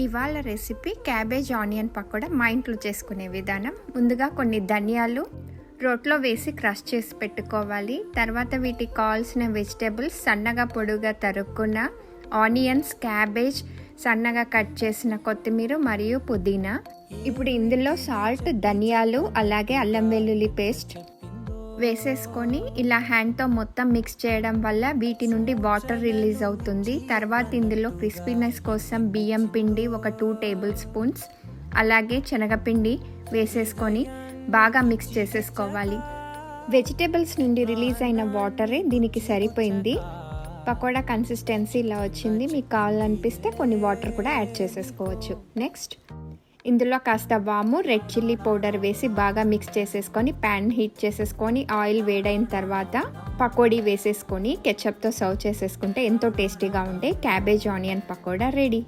ఇవాళ recipe cabbage onion pakoda మా ఇంట్లో చేసుకునే విధానం. ముందుగా కొన్ని ధనియాలు రోట్లో వేసి క్రష్ చేసి పెట్టుకోవాలి. తర్వాత వీటికి కావాల్సిన వెజిటేబుల్స్ సన్నగా పొడుగా తరుక్కున్న ఆనియన్స్, క్యాబేజ్, సన్నగా కట్ చేసిన కొత్తిమీర మరియు పుదీనా. ఇప్పుడు ఇందులో సాల్ట్, ధనియాలు అలాగే అల్లం వెల్లుల్లి పేస్ట్ వేసేసుకొని ఇలా హ్యాండ్తో మొత్తం మిక్స్ చేయడం వల్ల వీటి నుండి వాటర్ రిలీజ్ అవుతుంది. తర్వాత ఇందులో క్రిస్పీనెస్ కోసం బియ్యం పిండి ఒక 2 టేబుల్ స్పూన్స్ అలాగే శనగపిండి వేసేసుకొని బాగా మిక్స్ చేసేసుకోవాలి. వెజిటేబుల్స్ నుండి రిలీజ్ అయిన వాటరే దీనికి సరిపోయింది. పకోడా కన్సిస్టెన్సీ ఇలా వచ్చింది. మీకు కావాలనిపిస్తే కొన్ని వాటర్ కూడా యాడ్ చేసేసుకోవచ్చు. నెక్స్ట్ ఇందులో కాస్త వాము, రెడ్ చిల్లీ పౌడర్ వేసి బాగా మిక్స్ చేసేసుకొని ప్యాన్ హీట్ చేసేసుకొని ఆయిల్ వేడైన తర్వాత పకోడీ వేసేసుకొని కెచప్తో సర్వ్ చేసేసుకుంటే ఎంతో టేస్టీగా ఉండే క్యాబేజ్ ఆనియన్ పకోడా రెడీ.